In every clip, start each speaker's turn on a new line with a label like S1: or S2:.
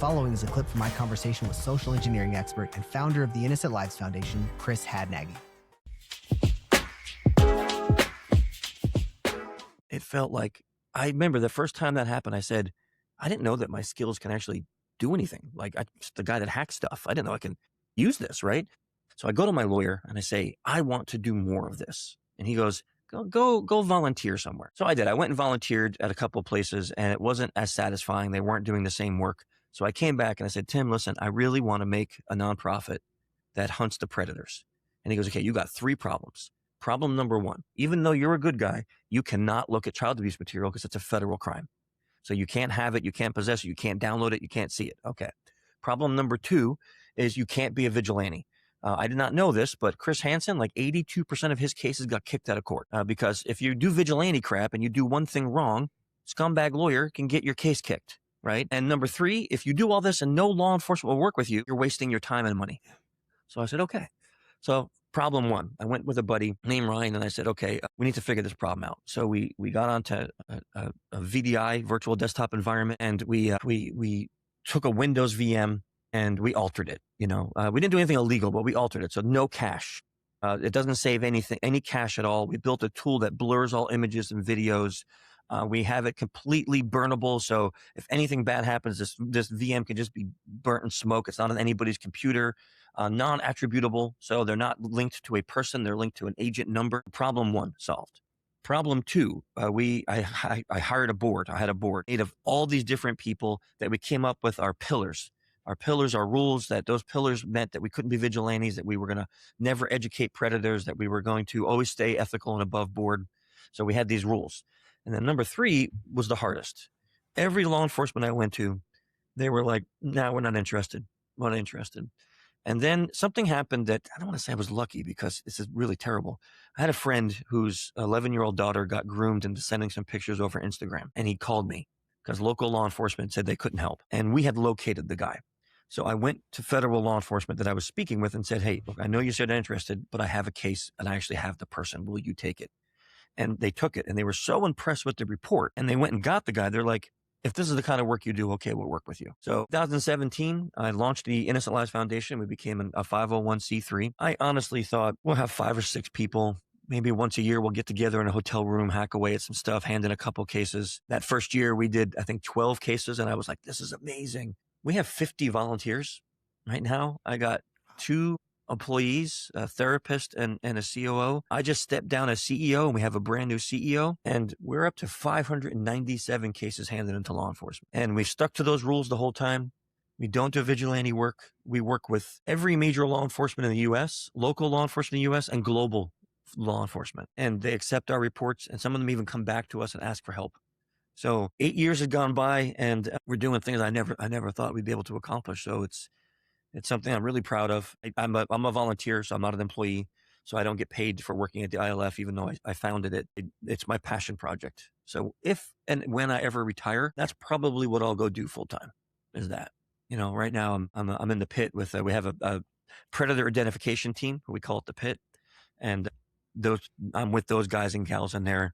S1: following is a clip from my conversation with social engineering expert and founder of the Innocent Lives Foundation, Chris Hadnagy.
S2: It felt like, I remember the first time that happened, I said, I didn't know that my skills can actually do anything. Like the guy that hacks stuff, I didn't know I can use this, right? So I go to my lawyer and I say, I want to do more of this. And he goes, go volunteer somewhere. So I did. I went and volunteered at a couple of places and it wasn't as satisfying. They weren't doing the same work. So I came back and I said, Tim, listen, I really want to make a nonprofit that hunts the predators. And he goes, okay, you got 3 problems. Problem number 1, even though you're a good guy, you cannot look at child abuse material because it's a federal crime. So you can't have it, you can't possess it, you can't download it, you can't see it. Okay. Problem number 2 is you can't be a vigilante. I did not know this, but Chris Hansen, like 82% of his cases got kicked out of court because if you do vigilante crap and you do one thing wrong, scumbag lawyer can get your case kicked, right? And number 3, if you do all this and no law enforcement will work with you, you're wasting your time and money. So I said, okay. So problem 1, I went with a buddy named Ryan and I said, okay, we need to figure this problem out. So we got onto a VDI, virtual desktop environment, and we took a Windows VM and we altered it. We didn't do anything illegal, but we altered it. So no cache. It doesn't save anything, any cache at all. We built a tool that blurs all images and videos. We have it completely burnable. So if anything bad happens, this VM can just be burnt in smoke. It's not on anybody's computer. Non-attributable. So they're not linked to a person. They're linked to an agent number. Problem 1 solved. Problem 2, I hired a board. I had a board made of all these different people that we came up with our pillars. Our pillars are rules that those pillars meant that we couldn't be vigilantes, that we were going to never educate predators, that we were going to always stay ethical and above board. So we had these rules. And then number 3 was the hardest. Every law enforcement I went to, they were like, no, we're not interested. We're not interested. And then something happened that I don't want to say I was lucky because this is really terrible. I had a friend whose 11-year-old daughter got groomed into sending some pictures over Instagram. And he called me because local law enforcement said they couldn't help. And we had located the guy. So I went to federal law enforcement that I was speaking with and said, hey, look, I know you said interested, but I have a case and I actually have the person. Will you take it? And they took it and they were so impressed with the report and they went and got the guy. They're like, if this is the kind of work you do, okay, we'll work with you. So 2017, I launched the Innocent Lives Foundation. We became a 501c3. I honestly thought we'll have 5 or 6 people. Maybe once a year, we'll get together in a hotel room, hack away at some stuff, hand in a couple cases. That first year, we did, I think, 12 cases. And I was like, this is amazing. We have 50 volunteers right now. I got 2 employees, a therapist and a COO. I just stepped down as CEO and we have a brand new CEO and we're up to 597 cases handed into law enforcement. And we've stuck to those rules the whole time. We don't do vigilante work. We work with every major law enforcement in the U.S., local law enforcement in the U.S., and global law enforcement. And they accept our reports and some of them even come back to us and ask for help. So 8 years had gone by and we're doing things I never thought we'd be able to accomplish. So it's something I'm really proud of. I'm a volunteer, so I'm not an employee. So I don't get paid for working at the ILF, even though I founded it. It's my passion project. So if and when I ever retire, that's probably what I'll go do full time. Is that right now I'm in the pit with we have a predator identification team. We call it the pit, and I'm with those guys and gals in there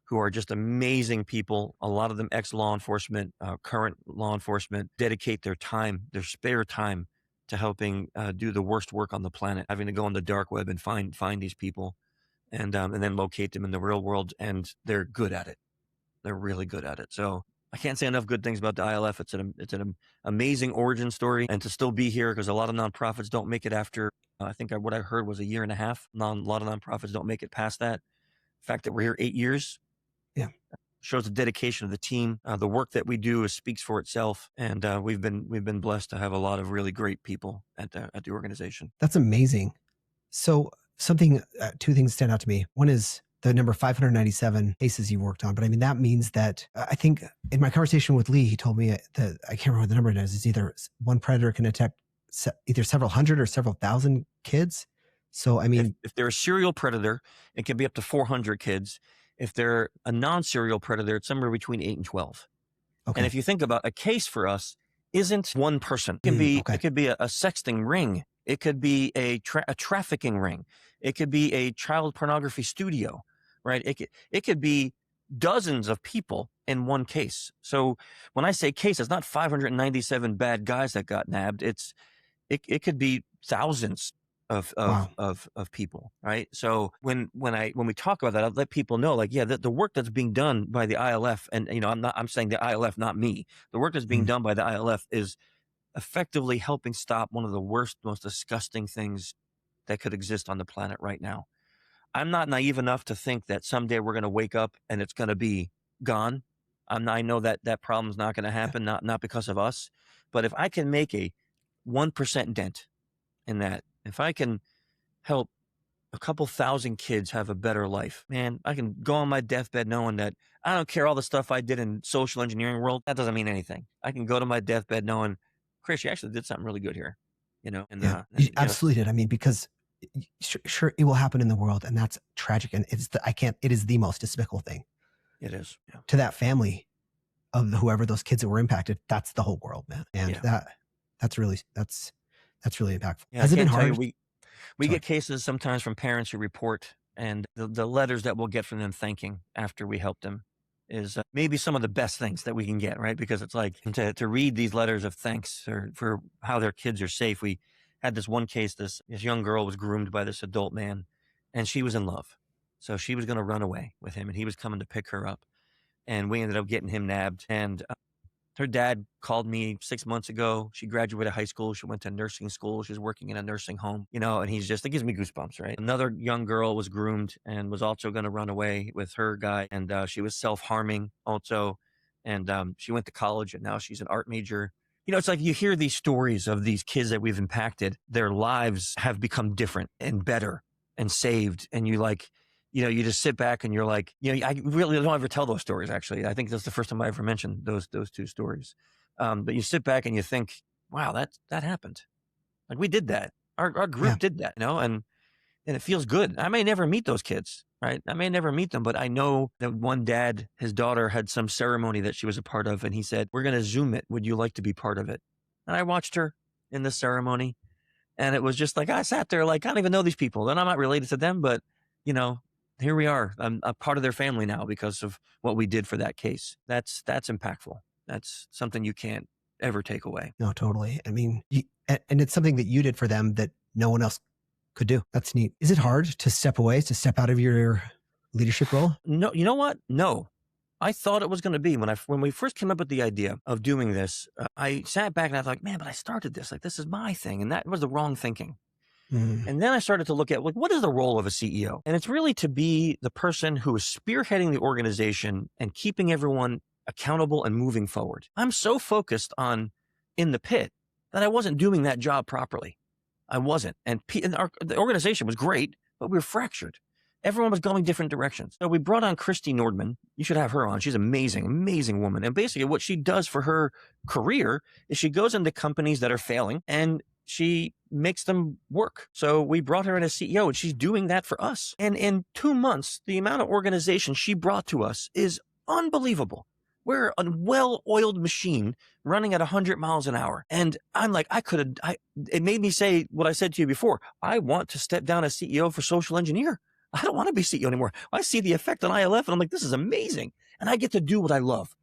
S2: who are just amazing people. A lot of them ex-law enforcement, current law enforcement, dedicate their time, their spare time, to helping do the worst work on the planet, having to go on the dark web and find these people and then locate them in the real world. And they're good at it. They're really good at it. So I can't say enough good things about the ILF. It's an amazing origin story, and to still be here because a lot of nonprofits don't make it after, I think what I heard was 1.5 years. A lot of nonprofits don't make it past that. The fact that we're here 8 years.
S1: Yeah.
S2: Shows the dedication of the team. The work that we do speaks for itself, and we've been blessed to have a lot of really great people at the organization.
S1: That's amazing. So 2 things stand out to me. One is the number 597 cases you worked on, but I mean that means that I think in my conversation with Lee, he told me that I can't remember what the number is. It's either one predator can attack either several hundred or several thousand kids. So I mean,
S2: if they're a serial predator, it can be up to 400 kids. If they're a non-serial predator, it's somewhere between 8 and 12. Okay. And if you think about a case for us, isn't one person. It can be It could be a sexting ring. It could be a trafficking ring. It could be a child pornography studio, right? It could be dozens of people in one case. So when I say case, it's not 597 bad guys that got nabbed. It could be thousands
S1: Wow.
S2: of people, right? So when we talk about that, I let people know, like, yeah, the work that's being done by the ILF, and I'm saying the ILF, not me. The work that's being
S1: Mm.
S2: done by the ILF is effectively helping stop one of the worst, most disgusting things that could exist on the planet right now. I'm not naive enough to think that someday we're going to wake up and it's going to be gone. I know that that problem's not going to
S1: Yeah.
S2: happen, not because of us, but if I can make a 1% dent in that, if I can help a couple thousand kids have a better life, man, I can go on my deathbed knowing that I don't care all the stuff I did in social engineering world. That doesn't mean anything. I can go to my deathbed knowing, Chris, you actually did something really good here, and
S1: Yeah. You absolutely did. I mean, because sure, it will happen in the world, and that's tragic. And it is the most despicable thing
S2: it is. Yeah.
S1: to that family of whoever those kids that were impacted. That's the whole world, man. And
S2: Yeah.
S1: that's really impactful.
S2: Yeah.
S1: Has
S2: I
S1: it been
S2: can't tell you,
S1: hard?
S2: we
S1: Sorry.
S2: get cases sometimes from parents who report, and the letters that we'll get from them thanking after we help them is maybe some of the best things that we can get, right? Because it's like to read these letters of thanks for how their kids are safe. We had this one case, this young girl was groomed by this adult man, and she was in love. So she was going to run away with him, and he was coming to pick her up. And we ended up getting him nabbed. And her dad called me 6 months ago. She graduated high school. She went to nursing school. She's working in a nursing home, and it gives me goosebumps, right? Another young girl was groomed and was also going to run away with her guy. And she was self-harming also. And she went to college, and now she's an art major. It's like you hear these stories of these kids that we've impacted. Their lives have become different and better and saved. And you just sit back and you're like, I really don't ever tell those stories. Actually, I think that's the first time I ever mentioned those two stories. But you sit back and you think, wow, that happened. Like we did that. Our
S1: Yeah.
S2: group did that, and it feels good. I may never meet those kids, right? I may never meet them, but I know that one dad, his daughter had some ceremony that she was a part of, and he said, "We're going to Zoom it. Would you like to be part of it?" And I watched her in the ceremony, and it was just like I sat there like I don't even know these people, and I'm not related to them, but you know, here we are. I'm a part of their family now because of what we did for that case. That's impactful. That's something you can't ever take away.
S1: No, totally. I mean, and it's something that you did for them that no one else could do. That's neat. Is it hard to step away, to step out of your leadership role?
S2: No, you know what? No. I thought it was going to be when we first came up with the idea of doing this. I sat back and I thought, man, but I started this. Like, this is my thing. And that was the wrong thinking.
S1: Mm.
S2: And then I started to look at, like, what is the role of a CEO? And it's really to be the person who is spearheading the organization and keeping everyone accountable and moving forward. I'm so focused on in the pit that I wasn't doing that job properly. I wasn't. And the organization was great, but we were fractured. Everyone was going different directions. So we brought on Christy Nordman. You should have her on. She's amazing, amazing woman. And basically what she does for her career is she goes into companies that are failing and she makes them work. So we brought her in as CEO and she's doing that for us. And in 2 months, the amount of organization she brought to us is unbelievable. We're a well-oiled machine running at 100 miles an hour. And I'm like, it made me say what I said to you before. I want to step down as CEO for Social Engineer. I don't want to be CEO anymore. I see the effect on ILF and I'm like, this is amazing. And I get to do what I love.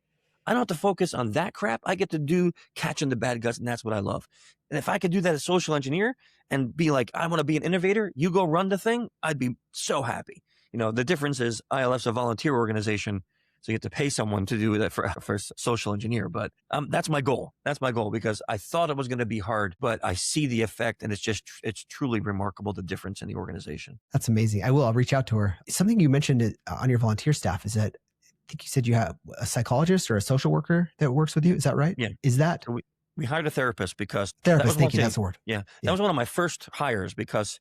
S2: I don't have to focus on that crap. I get to do catching the bad guys, and that's what I love. And if I could do that as social engineer and be like, I want to be an innovator, you go run the thing, I'd be so happy. The difference is ILF's a volunteer organization, so you get to pay someone to do that for social engineer. But that's my goal. That's my goal because I thought it was going to be hard, but I see the effect, and it's truly remarkable, the difference in the organization.
S1: That's amazing. I'll reach out to her. Something you mentioned on your volunteer staff is that I think you said you have a psychologist or a social worker that works with you. Is that right?
S2: Yeah.
S1: Is that?
S2: So we hired a therapist because
S1: Therapist, thank you. That's the word.
S2: Yeah. That was one of my first hires because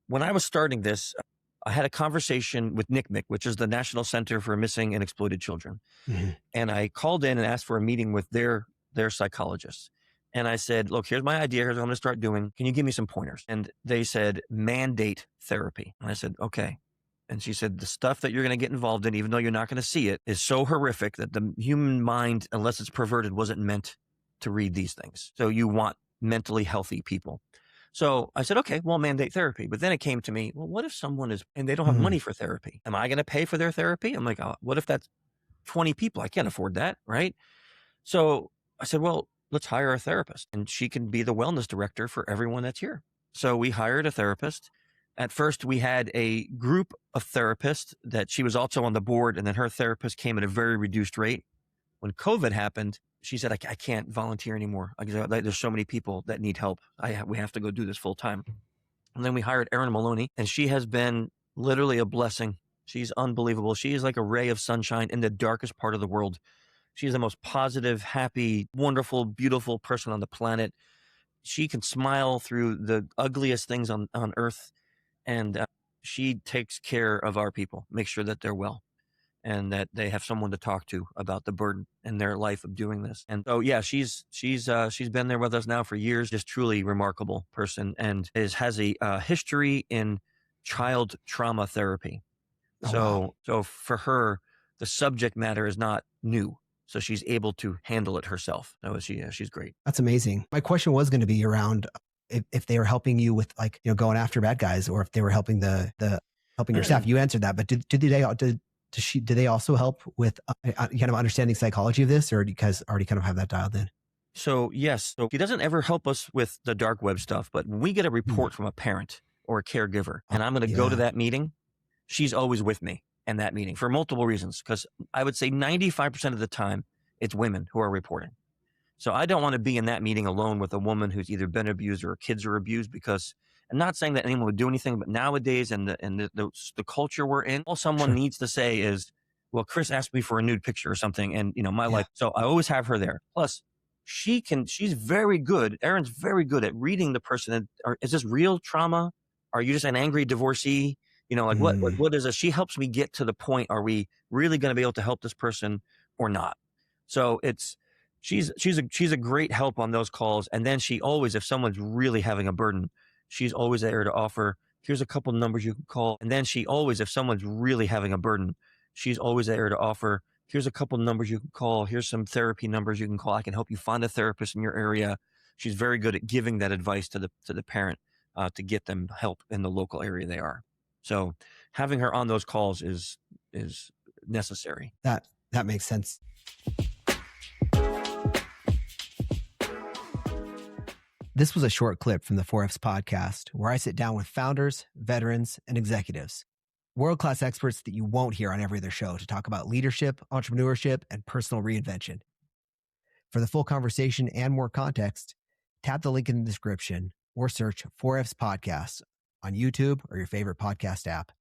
S2: when I was starting this, I had a conversation with NCMEC, which is the National Center for Missing and Exploited Children.
S1: Mm-hmm.
S2: And I called in and asked for a meeting with their psychologists. And I said, look, here's my idea. Here's what I'm going to start doing. Can you give me some pointers? And they said, mandate therapy. And I said, okay. And she said, the stuff that you're going to get involved in, even though you're not going to see it, is so horrific that the human mind, unless it's perverted, wasn't meant to read these things. So you want mentally healthy people. So I said, okay, well, mandate therapy. But then it came to me, well, what if someone and they don't have money for therapy? Am I going to pay for their therapy? I'm like, oh, what if that's 20 people. I can't afford that, right? So I said, well, let's hire a therapist and she can be the wellness director for everyone that's here. So we hired a therapist. At first, we had a group of therapists that she was also on the board, and then her therapist came at a very reduced rate. When COVID happened, she said, I can't volunteer anymore. There's so many people that need help. We have to go do this full time. And then we hired Erin Maloney, and she has been literally a blessing. She's unbelievable. She is like a ray of sunshine in the darkest part of the world. She's the most positive, happy, wonderful, beautiful person on the planet. She can smile through the ugliest things on earth. And she takes care of our people, makes sure that they're well and that they have someone to talk to about the burden in their life of doing this. And so, yeah, she's been there with us now for years. Just truly remarkable person, and has a history in child trauma therapy.
S1: Oh, wow.
S2: So for her, the subject matter is not new. So she's able to handle it herself. So she's great.
S1: That's amazing. My question was going to be around if they were helping you with, like, going after bad guys, or if they were helping helping your staff. You answered that, but do they also help with kind of understanding psychology of this, or do you guys already kind of have that dialed in?
S2: So yes, so she doesn't ever help us with the dark web stuff, but when we get a report from a parent or a caregiver, and I'm going to go to that meeting, she's always with me in that meeting for multiple reasons. Because I would say 95% of the time, it's women who are reporting. So I don't want to be in that meeting alone with a woman who's either been abused or her kids are abused, because I'm not saying that anyone would do anything, but nowadays and the culture we're in, all someone needs to say is, well, Chris asked me for a nude picture or something, and my life. So I always have her there. Plus, she's very good. Erin's very good at reading the person. Is this real trauma? Are you just an angry divorcee? What is this? She helps me get to the point. Are we really going to be able to help this person or not? So she's a great help on those calls. And then she always, if someone's really having a burden, she's always there to offer, here's a couple numbers you can call. And then she always, if someone's really having a burden, she's always there to offer, here's a couple numbers you can call. Here's some therapy numbers you can call. I can help you find a therapist in your area. She's very good at giving that advice to the parent to get them help in the local area they are. So having her on those calls is necessary.
S1: That makes sense. This was a short clip from the 4Fs podcast, where I sit down with founders, veterans, and executives, world-class experts that you won't hear on every other show, to talk about leadership, entrepreneurship, and personal reinvention. For the full conversation and more context, tap the link in the description or search 4Fs podcast on YouTube or your favorite podcast app.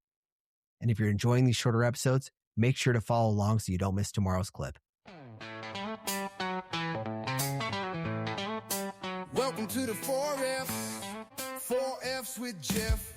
S1: And if you're enjoying these shorter episodes, make sure to follow along so you don't miss tomorrow's clip.
S3: Welcome to the 4Fs with Jeff.